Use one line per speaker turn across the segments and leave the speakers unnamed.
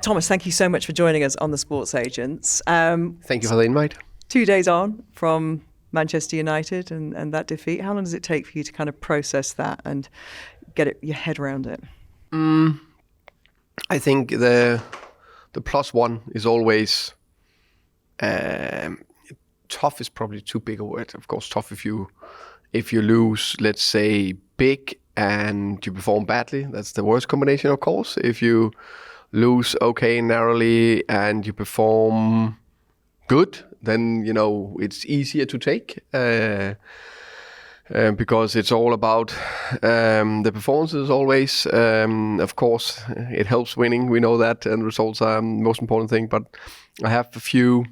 Thomas, thank you so much for joining us on The Sports Agents.
Thank you for the invite.
2 days on from Manchester United and that defeat. How long does it take for you to kind of process that and get your head around it?
I think the +1 is always tough. Is probably too big a word. Of course, tough if you lose, let's say, big and you perform badly. That's the worst combination, of course. If you lose okay narrowly and you perform good, then it's easier to take because it's all about the performances always. Of course, it helps winning. We know that, and results are the most important thing. But I have a few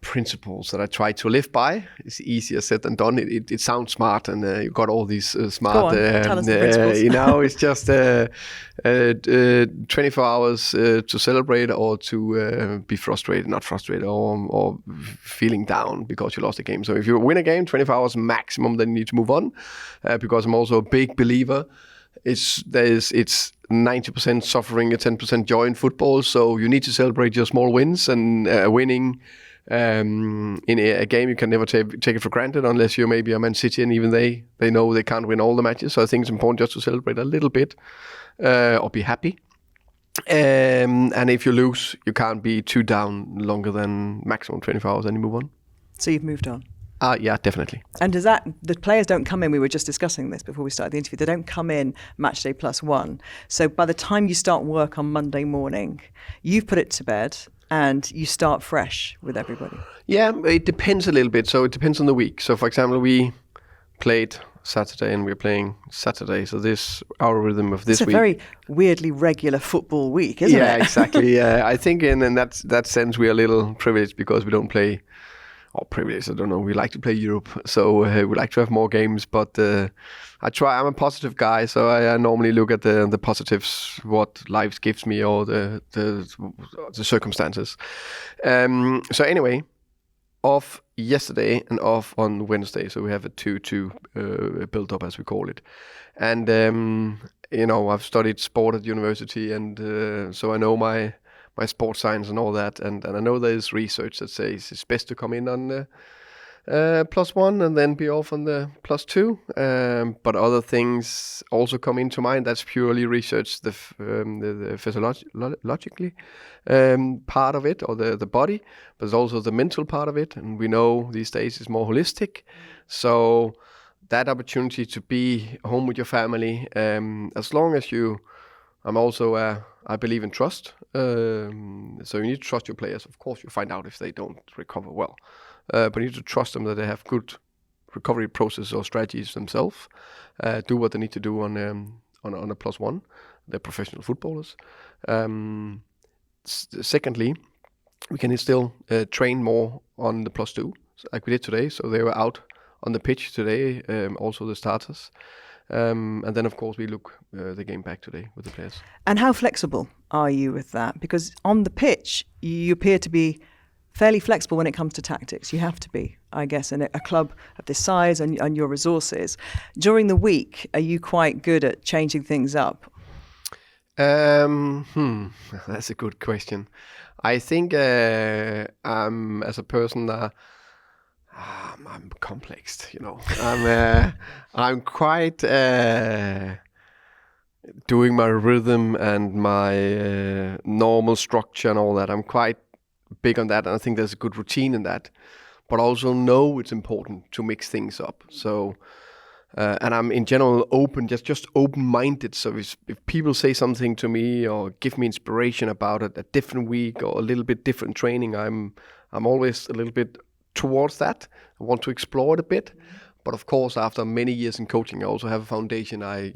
principles that I try to live by. It's easier said than done. It sounds smart, and you've got all these smart.
Go on, tell us the principles.
It's just 24 hours to celebrate or to be frustrated, not frustrated, or feeling down because you lost a game. So if you win a game, 24 hours maximum, then you need to move on. Because I'm also a big believer. It's 90% suffering, 10% joy in football. So you need to celebrate your small wins, and winning in a game you can never take it for granted unless you're maybe a Man City, and even they know they can't win all the matches. So I think it's important just to celebrate a little bit or be happy. And if you lose, you can't be too down longer than maximum 24 hours, and you move on.
So you've moved on?
Yeah, definitely.
And does that, the players don't come in, we were just discussing this before we started the interview, they don't come in match day +1. So by the time you start work on Monday morning, you've put it to bed and you start fresh with everybody.
Yeah, it depends a little bit. So it depends on the week. So for example, we played Saturday and we're playing Saturday. So our rhythm of this week.
It's a very weirdly regular football week, isn't it?
Yeah, exactly. I think in that sense we are a little privileged because we don't play, or privileged, I don't know. We like to play Europe, so we like to have more games. But I'm a positive guy, so I normally look at the positives, what life gives me, or the circumstances. So anyway, off yesterday and off on Wednesday. So we have a 2-2 build up, as we call it. And I've studied sport at university, and so I know my sports science and all that, and I know there's research that says it's best to come in on the +1 and then be off on the +2. But other things also come into mind. That's purely research, the physiologically part of it, or the body, but there's also the mental part of it. And we know these days is more holistic. So that opportunity to be home with your family, as long as I'm also I believe in trust. So you need to trust your players. Of course, you find out if they don't recover well. But you need to trust them that they have good recovery process or strategies themselves. Do what they need to do on a +1. They're professional footballers. Secondly, we can still train more on the +2, like we did today. So they were out on the pitch today, also the starters. And then, of course, we look the game back today with the players.
And how flexible are you with that? Because on the pitch, you appear to be fairly flexible when it comes to tactics. You have to be, I guess, in a club of this size and your resources. During the week, are you quite good at changing things up?
That's a good question. I think I'm, as a person, I'm complex, I'm quite doing my rhythm and my normal structure and all that. I'm quite big on that, and I think there's a good routine in that. But I also know it's important to mix things up. So, and I'm in general open, just open-minded. So if people say something to me or give me inspiration about a different week or a little bit different training, I'm always a little bit towards that. I want to explore it a bit. But of course, after many years in coaching, I also have a foundation I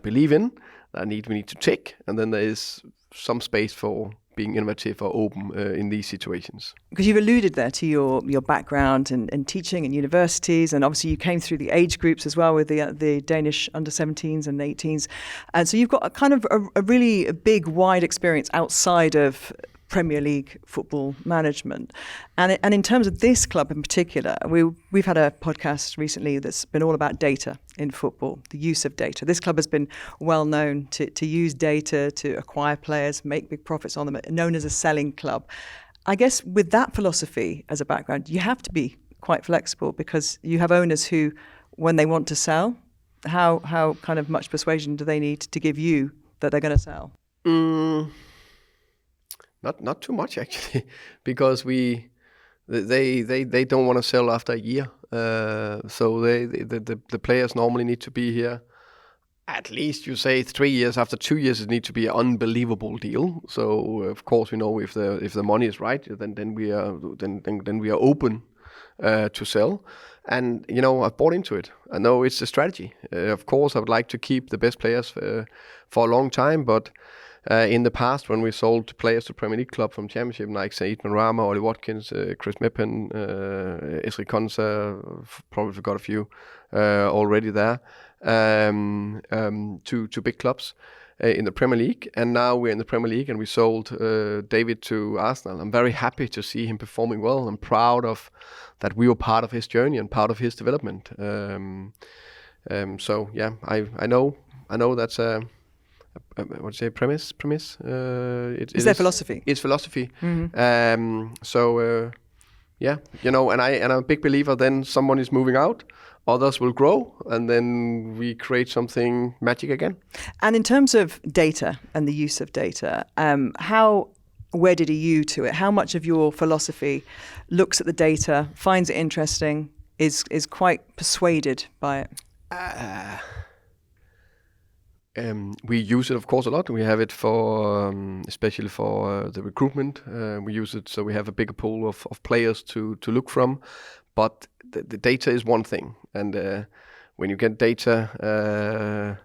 believe in, that we need to tick. And then there is some space for being innovative or open in these situations.
Because you've alluded there to your background in teaching in universities, and obviously you came through the age groups as well with the Danish under-17s and 18s. And so you've got a kind of a really big, wide experience outside of Premier League football management. And in terms of this club in particular, we've had a podcast recently that's been all about data in football, the use of data. This club has been well known to use data to acquire players, make big profits on them, known as a selling club. I guess with that philosophy as a background, you have to be quite flexible because you have owners who, when they want to sell, how kind of much persuasion do they need to give you that they're going to sell?
Not too much actually, because they don't want to sell after a year. So the players normally need to be here. At least you say 3 years. After 2 years, it needs to be an unbelievable deal. So of course we know if the money is right, then we are open to sell. And I've bought into it. I know it's a strategy. Of course, I would like to keep the best players for a long time, but in the past, when we sold players to Premier League club from Championship, like Said Manrama, Ollie Watkins, Chris Meppen, Esri Konsa, probably forgot a few already there, to big clubs in the Premier League. And now we're in the Premier League, and we sold David to Arsenal. I'm very happy to see him performing well. I'm proud of that we were part of his journey and part of his development. So yeah, I know that's a what do you say, premise? It
is their philosophy.
It's philosophy.
Mm-hmm.
Yeah, and I'm a big believer. Then someone is moving out, others will grow, and then we create something magic again.
And in terms of data and the use of data, how wedded are you to it? How much of your philosophy looks at the data, finds it interesting, is quite persuaded by it?
We use it, of course, a lot. We have it for, especially for the recruitment. We use it so we have a bigger pool of players to look from. But the data is one thing, and when you get data,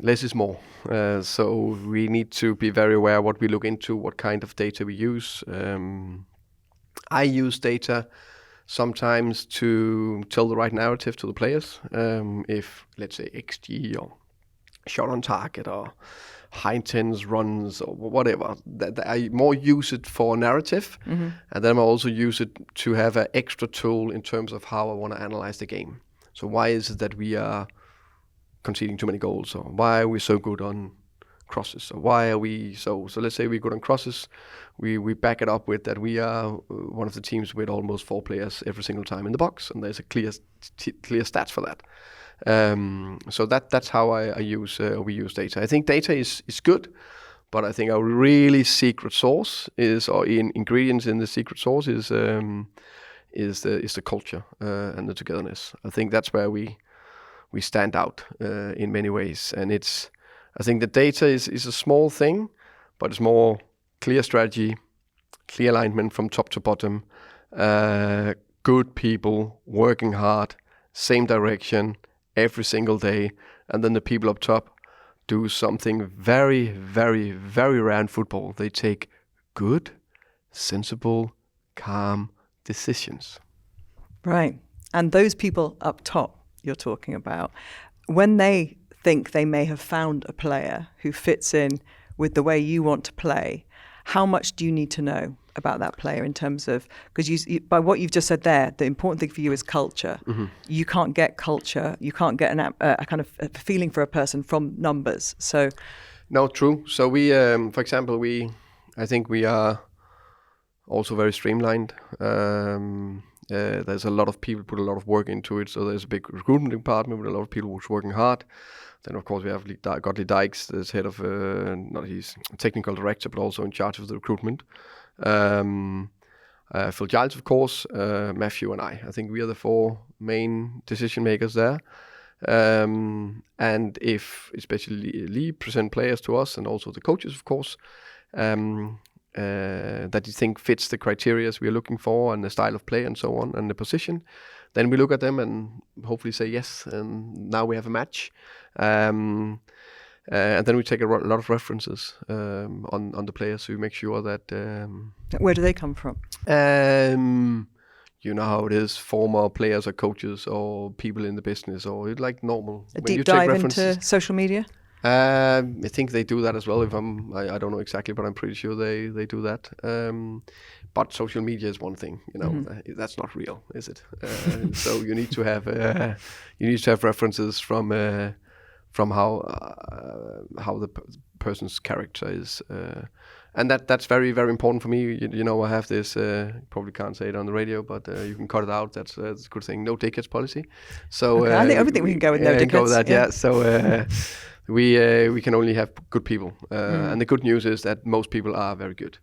less is more. So we need to be very aware what we look into, what kind of data we use. I use data sometimes to tell the right narrative to the players. If, let's say, XG or shot on target or high intense runs or whatever, that I more use it for narrative, and then I also use it to have an extra tool in terms of how I want to analyze the game. So why is it that we are conceding too many goals, or why are we so good on crosses, or why are we so let's say we're good on crosses, we back it up with that we are one of the teams with almost 4 players every single time in the box, and there's a clear stats for that. So that's how we use data. I think data is good, but I think our really secret sauce is, or ingredients in the secret sauce is the culture and the togetherness. I think that's where we stand out in many ways, and I think the data is a small thing, but it's more clear strategy, clear alignment from top to bottom, good people working hard, same direction every single day, and then the people up top do something very, very, very rare in football. They take good, sensible, calm decisions.
Right. And those people up top you're talking about, when they think they may have found a player who fits in with the way you want to play, how much do you need to know about that player in terms of, because by what you've just said there, the important thing for you is culture. Mm-hmm. You can't get culture, you can't get a kind of a feeling for a person from numbers. So,
no, true. So we, for example, I think we are also very streamlined. There's a lot of people put a lot of work into it. So there's a big recruitment department with a lot of people who's working hard. Then, of course, we have Gottlieb Dykes, the head of, he's technical director, but also in charge of the recruitment. Phil Giles, of course, Matthew and I. I think we are the 4 main decision makers there. And if, especially Lee, present players to us, and also the coaches, of course, that you think fits the criteria we are looking for, and the style of play and so on, and the position, then we look at them and hopefully say yes, and now we have a match. And then we take a lot of references on the players to make sure that...
Where do they come from?
You know how it is, former players or coaches or people in the business, or like normal.
A deep dive into social media?
I think they do that as well. I don't know exactly, but I'm pretty sure they do that. But social media is one thing, that's not real, is it? So you need to have references from how the person's character is, and that's very, very important for me. I have this. Probably can't say it on the radio, but you can cut it out. That's a good thing. No dickheads policy. So
okay, I think everything we can go with no dickheads.
Go with that, yeah. So. We can only have good people, and the good news is that most people are very good.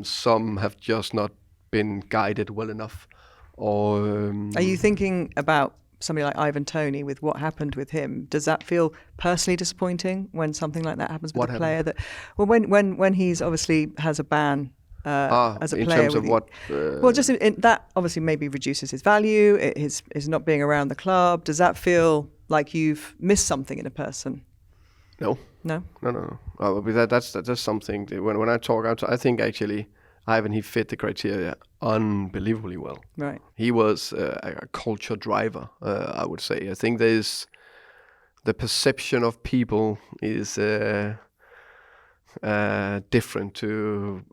Some have just not been guided well enough. Or
are you thinking about somebody like Ivan Toney with what happened with him? Does that feel personally disappointing when something like that happens with a player? When he's obviously has a ban. As a player,
in terms of what?
That obviously maybe reduces his value. His not being around the club. Does that feel like you've missed something in a person?
No. But that's something. When I talk out, I think actually Ivan, he fit the criteria unbelievably well.
Right.
He was a culture driver, I would say. I think there's the perception of people is different to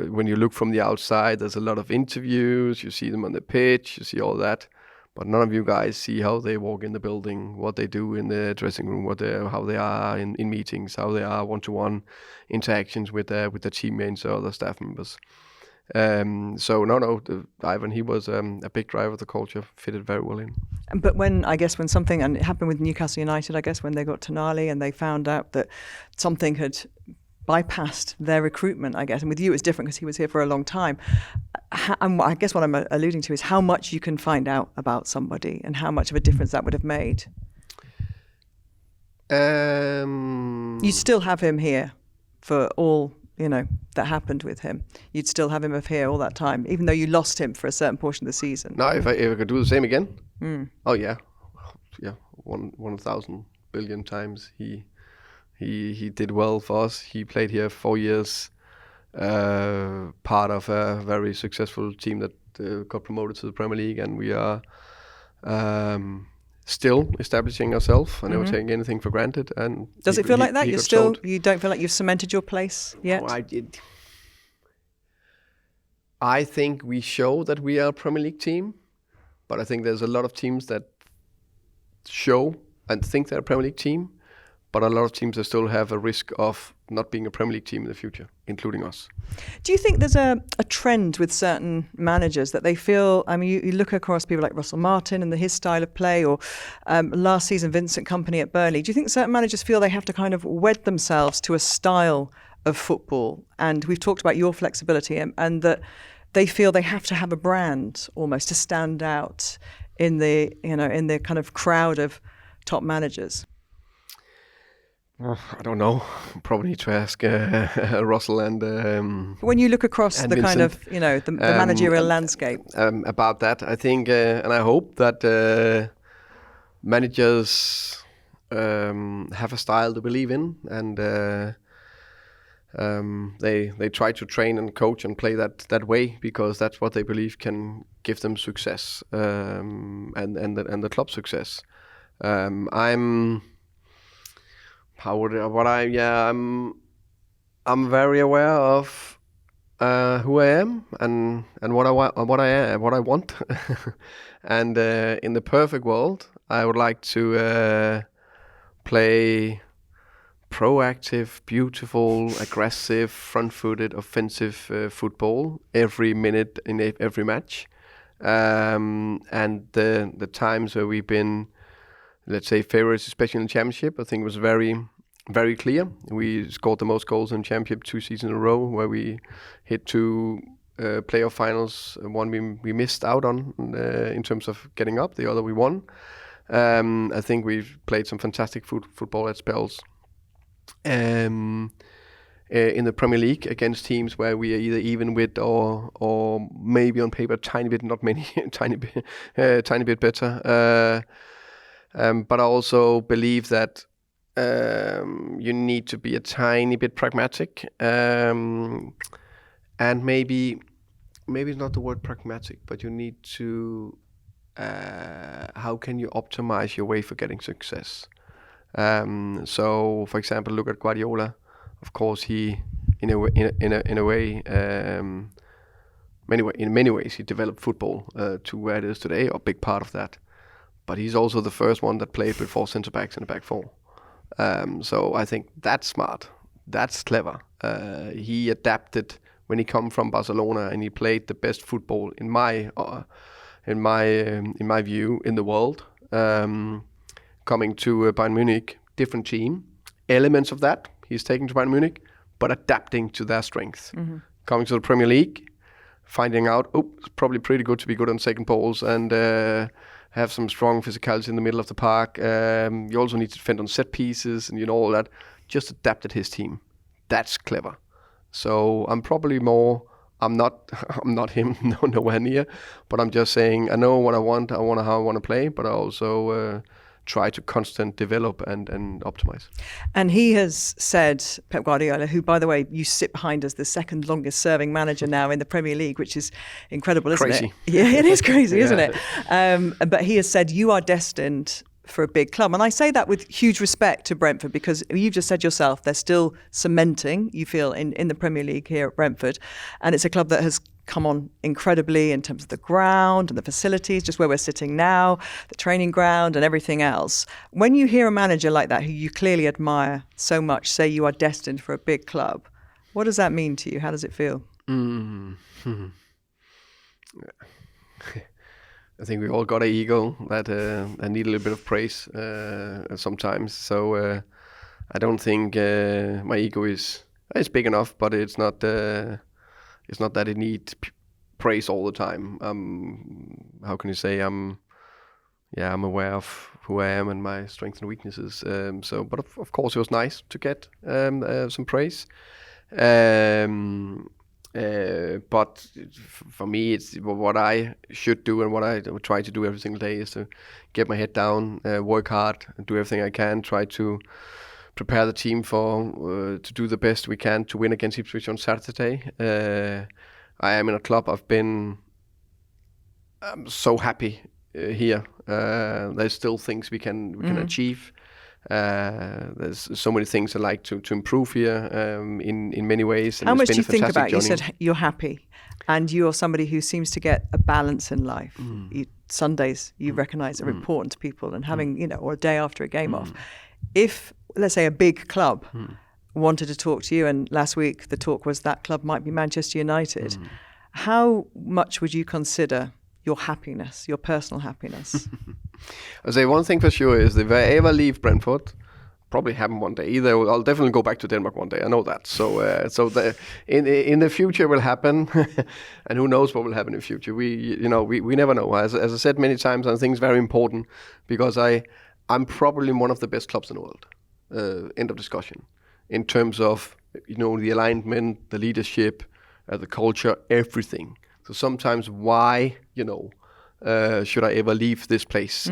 when you look from the outside. There's a lot of interviews. You see them on the pitch. You see all that. But none of you guys see how they walk in the building, what they do in the dressing room, how they are in meetings, how they are one-to-one interactions with their teammates or other staff members. Ivan, he was a big driver of the culture, fitted very well in.
But when something, and it happened with Newcastle United, I guess, when they got Tonali and they found out that something had bypassed their recruitment, I guess. And with you, it's different because he was here for a long time. And I guess what I'm alluding to is how much you can find out about somebody and how much of a difference that would have made. You still have him here for all, that happened with him. You'd still have him here all that time, even though you lost him for a certain portion of the season.
No, if I could do the same again. Oh, yeah. 1,000 billion times. He did well for us. He played here 4 years, part of a very successful team that got promoted to the Premier League, and we are still establishing ourselves. I never take anything for granted. And
does it feel like that? You don't feel like you've cemented your place yet?
No, I did. I think we show that we are a Premier League team, but I think there's a lot of teams that show and think they're a Premier League team, but a lot of teams that still have a risk of not being a Premier League team in the future, including us.
Do you think there's a trend with certain managers that they feel, you look across people like Russell Martin and his style of play, or last season Vincent Kompany at Burnley, do you think certain managers feel they have to kind of wed themselves to a style of football? And we've talked about your flexibility and that they feel they have to have a brand almost to stand out in the kind of crowd of top managers.
I don't know. Probably need to ask Russell and.
When you look across the
Vincent,
kind of the managerial landscape
about that, I think, and I hope that managers have a style to believe in, and they try to train and coach and play that way because that's what they believe can give them success and the club success. I'm very aware of who I am and what I want, and in the perfect world, I would like to play proactive, beautiful, aggressive, front-footed, offensive football every minute in every match, and the times where we've been, let's say, favorites, especially in the Championship, I think it was very, very clear. We scored the most goals in the Championship 2 seasons in a row, where we hit 2 playoff finals. One we missed out on in terms of getting up. The other we won. I think we've played some fantastic football at spells in the Premier League against teams where we are either even with or maybe on paper tiny bit, not many, tiny bit better. But I also believe that you need to be a tiny bit pragmatic, and maybe it's not the word pragmatic, but you need to how can you optimize your way for getting success? So, for example, look at Guardiola. Of course, he, in many ways, he developed football to where it is today, or a big part of that. But he's also the first one that played with 4 centre backs in the back 4. So I think that's smart. That's clever. He adapted when he come from Barcelona, and he played the best football in my view in the world. Coming to Bayern Munich, different team, elements of that he's taking to Bayern Munich, but adapting to their strengths. Mm-hmm. Coming to the Premier League, finding out, it's probably pretty good to be good on second balls and have some strong physicality in the middle of the park. You also need to defend on set pieces and all that. Just adapted his team. That's clever. So I'm probably more. I'm not him, nowhere near. But I'm just saying I know what I want. I want how I want to play, but I also try to constant develop and optimize.
And he has said, Pep Guardiola, who, by the way, you sit behind as the second longest serving manager now in the Premier League, which is incredible, isn't
crazy.
It? Yeah, it is crazy, isn't it? But he has said, you are destined for a big club. And I say that with huge respect to Brentford, because you've just said yourself, they're still cementing, you feel, in the Premier League here at Brentford. And it's a club that has come on incredibly in terms of the ground and the facilities, just where we're sitting now, the training ground and everything else. When you hear a manager like that, who you clearly admire so much, say you are destined for a big club, what does that mean to you? How does it feel?
I think we all got an ego that need a little bit of praise sometimes. So I don't think my ego is big enough, but it's not that it needs praise all the time. How can you say I'm aware of who I am and my strengths and weaknesses. But of course it was nice to get some praise. But for me, it's what I should do and what I try to do every single day is to get my head down, work hard, and do everything I can, try to prepare the team for to do the best we can to win against Ipswich on Saturday. I am in a club. I'm so happy here. There's still things we can achieve. There's so many things I like to improve here in many ways. And
how much
do
you think about?
Journey.
You said you're happy, and you're somebody who seems to get a balance in life. Sundays you recognise are important to people, and having or a day after a game off. If, let's say, a big club wanted to talk to you, and last week the talk was that club might be Manchester United, how much would you consider your happiness, your personal happiness?
I'll say one thing for sure is if I ever leave Brentford, probably happen one day. Either I'll definitely go back to Denmark one day. I know that. So in the future will happen, and who knows what will happen in the future? We never know. As I said many times, I think it's very important because I'm probably one of the best clubs in the world. End of discussion. In terms of the alignment, the leadership, the culture, everything. So sometimes why should I ever leave this place?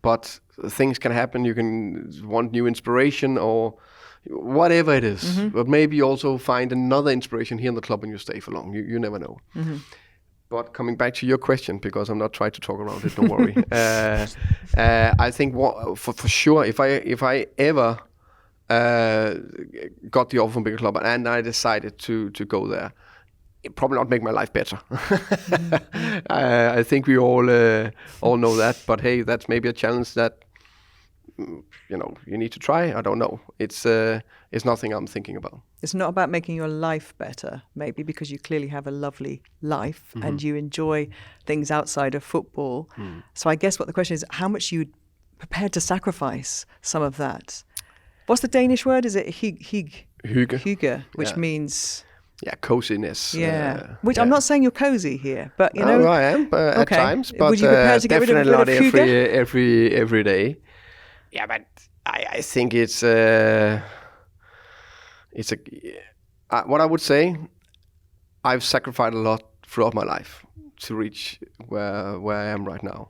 But things can happen. You can want new inspiration or whatever it is. But maybe also find another inspiration here in the club and you stay for long. You never know. But coming back to your question, because I'm not trying to talk around it, don't worry. I think for sure, if I ever got the offer from a bigger club and I decided to go there, it probably not make my life better. I think we all know that. But hey, that's maybe a challenge that you need to try. I don't know. It's nothing I'm thinking about.
It's not about making your life better, maybe, because you clearly have a lovely life and you enjoy things outside of football. So I guess what the question is, how much you prepared to sacrifice some of that? What's the Danish word? Is it hygge, which means...
Yeah, coziness.
Which I'm not saying you're cozy here, but
I am at times. But
would you be prepared to get
definitely
rid of
not every day. Yeah, but I think it's what I would say. I've sacrificed a lot throughout my life to reach where I am right now.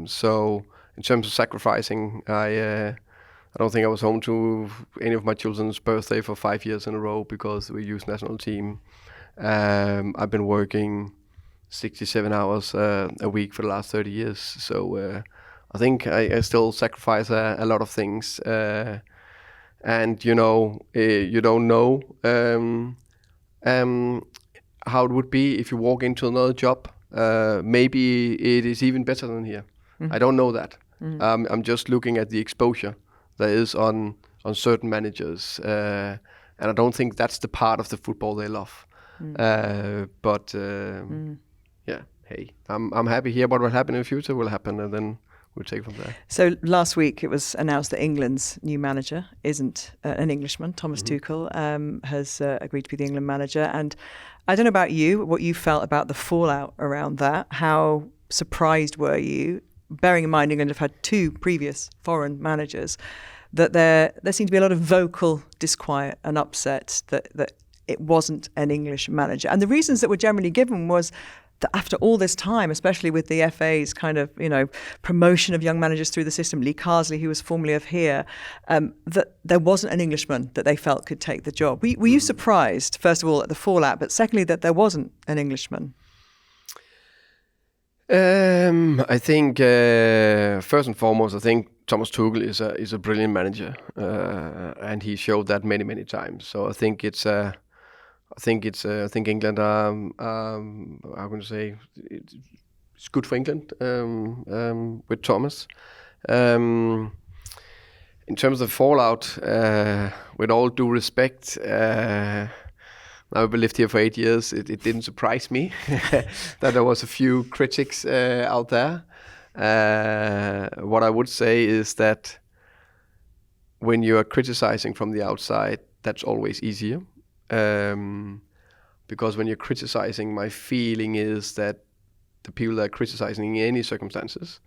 So in terms of sacrificing, I don't think I was home to any of my children's birthday for 5 years in a row because we used national team. I've been working 67 hours a week for the last 30 years. So I think I still sacrifice a lot of things, and you don't know how it would be if you walk into another job. Maybe it is even better than here. I don't know that. I'm just looking at the exposure there is on certain managers, and I don't think that's the part of the football they love. But yeah, hey, I'm happy here. What will happen in the future will happen, and then we'll take from there.
So last week it was announced that England's new manager isn't an Englishman. Thomas Tuchel has agreed to be the England manager. And I don't know about you, what you felt about the fallout around that. How surprised were you, bearing in mind England have had 2 previous foreign managers, that there seemed to be a lot of vocal disquiet and upset that it wasn't an English manager. And the reasons that were generally given was that after all this time, especially with the FA's kind of, promotion of young managers through the system, Lee Carsley, who was formerly of here, that there wasn't an Englishman that they felt could take the job. Were you surprised, first of all, at the fallout, but secondly, that there wasn't an Englishman?
I think first and foremost, I think Thomas Tuchel is a brilliant manager, and he showed that many times. So I think England are, I'm going to say, it's good for England with Thomas. In terms of fallout, with all due respect, I've lived here for 8 years. It didn't surprise me that there was a few critics out there. What I would say is that when you are criticizing from the outside, that's always easier. Because when you're criticizing, my feeling is that the people that are criticizing in any circumstances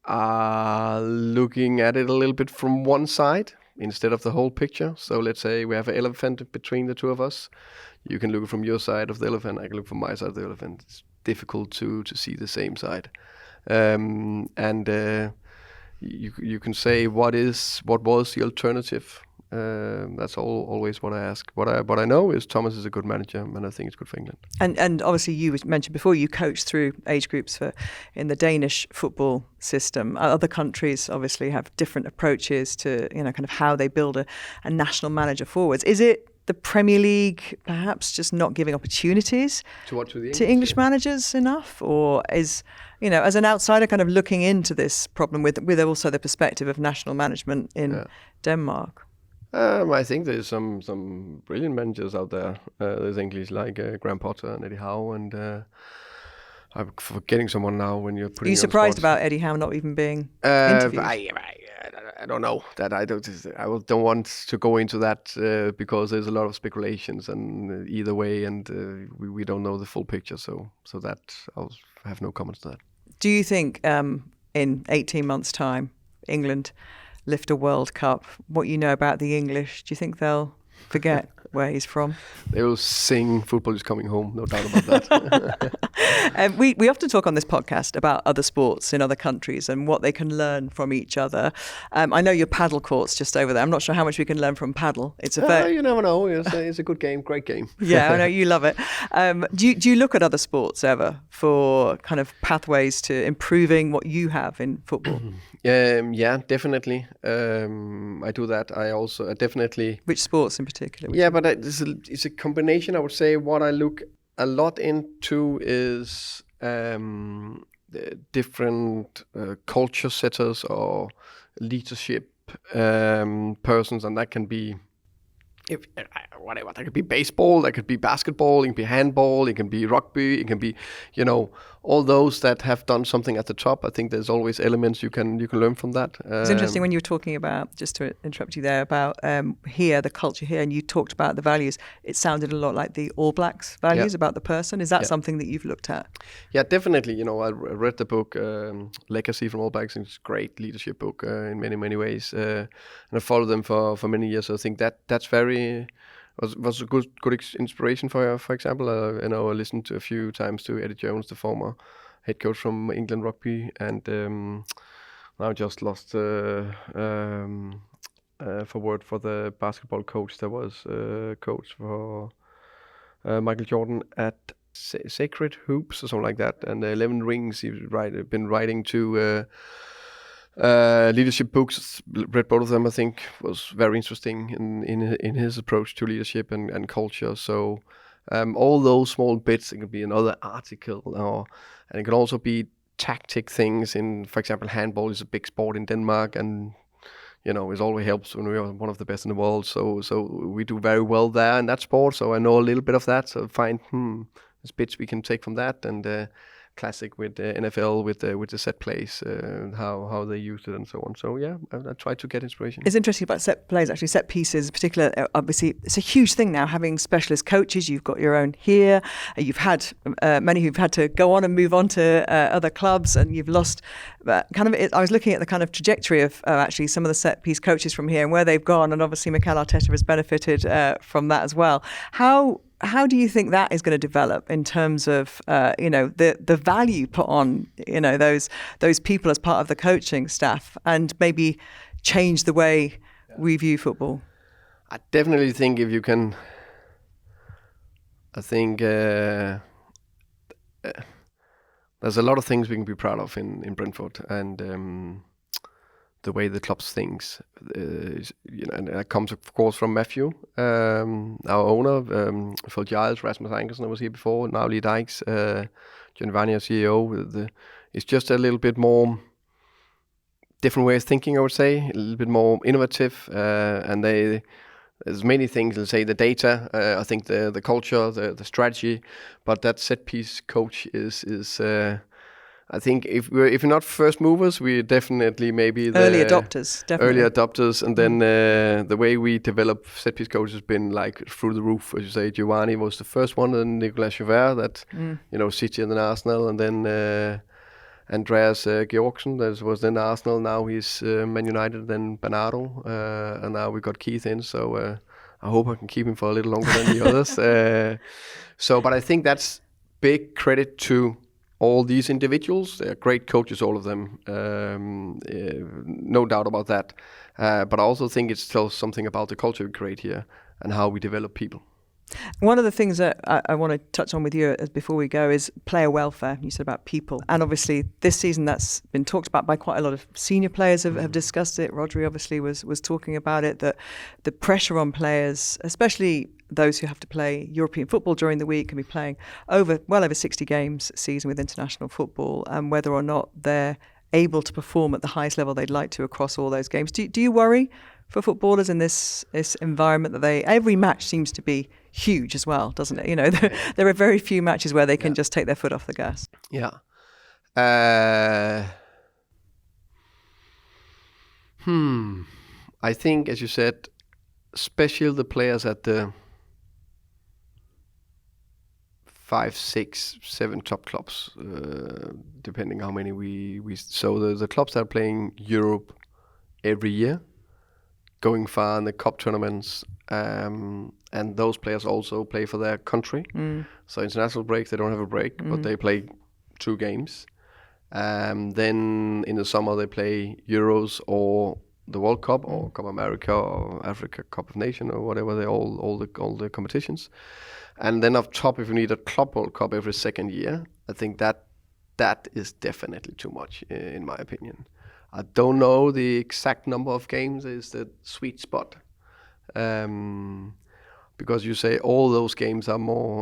are looking at it a little bit from one side instead of the whole picture. So let's say we have an elephant between the two of us. You can look from your side of the elephant, I can look from my side of the elephant. It's difficult to see the same side. You can say what was the alternative. That's always what I ask. What I know is Thomas is a good manager, and I think it's good for England.
And obviously, you mentioned before you coached through age groups in the Danish football system. Other countries obviously have different approaches to kind of how they build a national manager forwards. Is it the Premier League perhaps just not giving opportunities to English managers enough, or is as an outsider kind of looking into this problem with also the perspective of national management in Denmark?
I think there's some brilliant managers out there. There's English like Graham Potter and Eddie Howe, and I'm forgetting someone now when you're putting.
Are you surprised about Eddie Howe not even being interviewed?
I don't know that. I don't want to go into that because there's a lot of speculations and either way, and we don't know the full picture. So that I'll have no comments to that.
Do you think in 18 months' time, England lift a World Cup, what you know about the English, do you think they'll forget where he's from?
They will sing "Football is Coming Home," no doubt about that.
We often talk on this podcast about other sports in other countries and what they can learn from each other. I know your paddle court's just over there. I'm not sure how much we can learn from paddle. It's
you never know. It's a good game, great game.
Yeah, I know you love it. Do you look at other sports ever for kind of pathways to improving what you have in football?
Yeah, definitely. I do that. I also definitely.
Which sports in particular?
Yeah, but it's a combination. I would say what I look a lot into is the different culture setters or leadership persons, and that can be whatever. That could be baseball, that could be basketball, it can be handball, it can be rugby, it can be all those that have done something at the top. I think there's always elements you can learn from that.
It's interesting when you were talking about, just to interrupt you there, about here, the culture here, and you talked about the values. It sounded a lot like the All Blacks values about the person. Is that something that you've looked at?
Yeah, definitely. I read the book Legacy from All Blacks. It's a great leadership book in many ways, and I followed them for many years. So I think that's very was a good inspiration for example. I listened to a few times to Eddie Jones, the former head coach from England rugby, and now just lost for word for the basketball coach that was coach for Michael Jordan at Sacred Hoops or something like that, and 11 Rings. He's been writing to Leadership books, read both of them. I think was very interesting in his approach to leadership and culture. So all those small bits. It could be another article, and it can also be tactic things. In, for example, handball is a big sport in Denmark, and it always helps when we are one of the best in the world. So we do very well there in that sport. So I know a little bit of that. So find there's bits we can take from that, and classic with NFL with the set plays, how they use it and so on. So yeah, I try to get inspiration.
It's interesting about set plays, actually set pieces in particular. Obviously, it's a huge thing now having specialist coaches. You've got your own here. You've had many who've had to go on and move on to other clubs, and you've lost I was looking at the kind of trajectory of actually some of the set piece coaches from here and where they've gone, and obviously Mikel Arteta has benefited from that as well. How do you think that is going to develop in terms of the value put on those people as part of the coaching staff, and maybe change the way we view football?
I definitely think if you can, there's a lot of things we can be proud of in Brentford, and the way the club thinks, and that comes of course from Matthew, our owner, Phil Giles, Rasmus Ankersen, was here before, now Lee Dykes, Giovanni, our CEO. It's just a little bit more different way of thinking, I would say, a little bit more innovative, and there's many things. Let's say the data, I think the culture, the strategy, but that set piece coach is. I think if we're not first movers, we're definitely maybe the
early adopters. Definitely.
Early adopters, and then the way we develop set piece coaches has been like through the roof. As you say, Giovanni was the first one, and Nicolas Chauvert that City and then Arsenal, and then Andreas Georgsen that was then Arsenal. Now he's Man United, then Bernardo, and now we got Keith in. So I hope I can keep him for a little longer than the others. But I think that's big credit to all these individuals. They're great coaches, all of them, no doubt about that. But I also think it tells something about the culture we create here and how we develop people.
One of the things that I want to touch on with you before we go is player welfare. You said about people. And obviously this season that's been talked about by quite a lot of senior players have discussed it. Rodri obviously was talking about it, that the pressure on players, especially those who have to play European football during the week, can be playing well over 60 games a season with international football, and whether or not they're able to perform at the highest level they'd like to across all those games. Do you worry for footballers in this environment that every match seems to be huge as well, doesn't it? There are very few matches where they can just take their foot off the gas.
Yeah. I think, as you said, especially the players at the 5, 6, 7 top clubs, depending how many we. So the clubs that are playing Europe every year, going far in the cup tournaments, and those players also play for their country. So international break, they don't have a break, but they play 2 games. Then in the summer they play Euros or the World Cup or Copa America or Africa Cup of Nations or whatever, they all the competitions. And then up top, if you need a Club World Cup every second year, I think that is definitely too much, in my opinion. I don't know the exact number of games is the sweet spot, because you say all those games are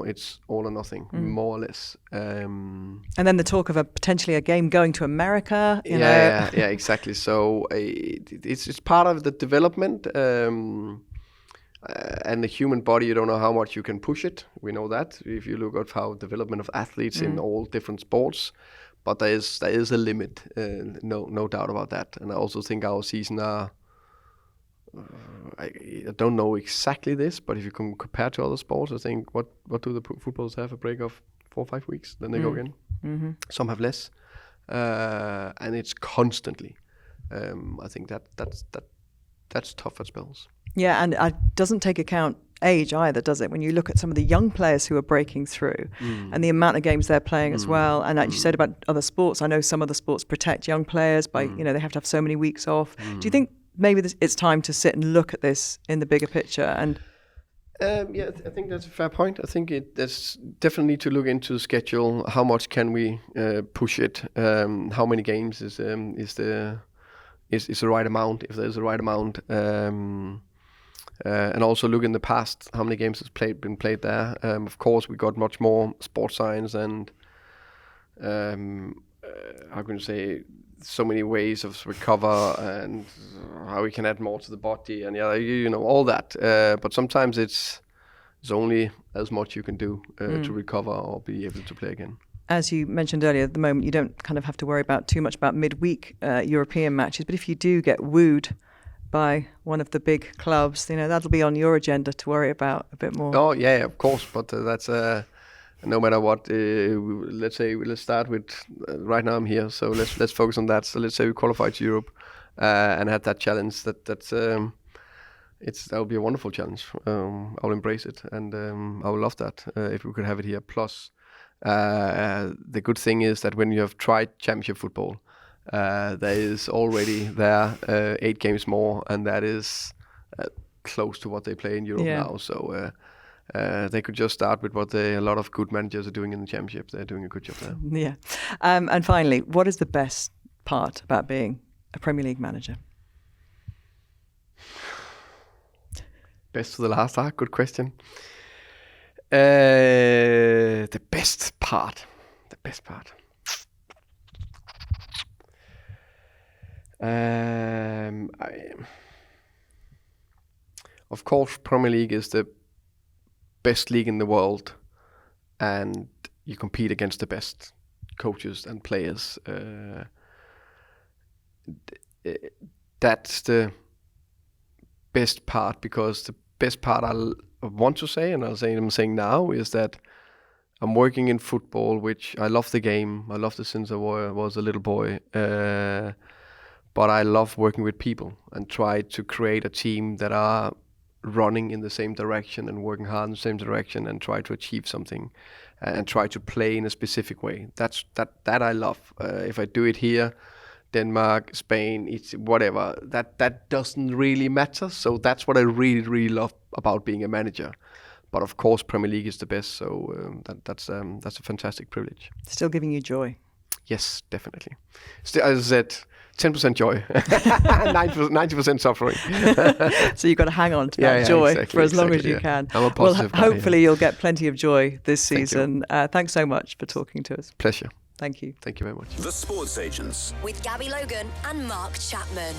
it's all or nothing, more or less.
And then the talk of potentially a game going to America.
Yeah, exactly. So it's part of the development. And the human body, you don't know how much you can push it. We know that if you look at how development of athletes in all different sports, but there is a limit, no doubt about that. And I also think our season are. I don't know exactly this, but if you can compare to other sports, I think what do the footballers have, a break of 4 or 5 weeks, then they go again. Mm-hmm. Some have less, and it's constantly. I think that's tough at spells.
Yeah, and it doesn't take account age either, does it? When you look at some of the young players who are breaking through and the amount of games they're playing as well. And like you said about other sports, I know some other sports protect young players by, they have to have so many weeks off. Do you think maybe it's time to sit and look at this in the bigger picture? And
I think that's a fair point. I think there's definitely to look into the schedule. How much can we push it? How many games is is the right amount, if there's the right amount. And also look in the past, how many games has been played there. Of course, we got much more sports science and how can you say, so many ways of recover and how we can add more to the body and all that. But sometimes it's only as much you can do to recover or be able to play again.
As you mentioned earlier, at the moment you don't kind of have to worry about too much about midweek European matches. But if you do get wooed by one of the big clubs, that'll be on your agenda to worry about a bit more.
Oh yeah, of course. But that's no matter what. Let's start with right now I'm here, so let's focus on that. So let's say we qualify to Europe and had that challenge. That will be a wonderful challenge. I'll embrace it, and I will love that if we could have it here. Plus, the good thing is that when you have tried championship football, there is already 8 games more, and that is close to what they play in Europe now. So they could just start with what a lot of good managers are doing in the championship. They're doing a good job there.
Yeah. And finally, what is the best part about being a Premier League manager?
Best to the last. Good question. The best part. Of course, Premier League is the best league in the world, and you compete against the best coaches and players. That's the best part, because the best part I want to say, and I'm saying now, is that I'm working in football, which I love the game. I loved it since I was a little boy. But I love working with people and try to create a team that are running in the same direction and working hard in the same direction and try to achieve something and try to play in a specific way. That I love. If I do it here, Denmark, Spain, it's whatever, that doesn't really matter. So that's what I really, really love about being a manager. But of course, Premier League is the best. So that's a fantastic privilege.
Still giving you joy.
Yes, definitely. Still, as I said, 10% joy, 90% suffering.
So you've got to hang on to that joy for as long as you can.
I'm a positive guy,
hopefully you'll get plenty of joy this season. Thanks so much for talking to us.
Pleasure.
Thank you.
Thank you very much.
The Sports Agents
with Gabby Logan and Mark Chapman.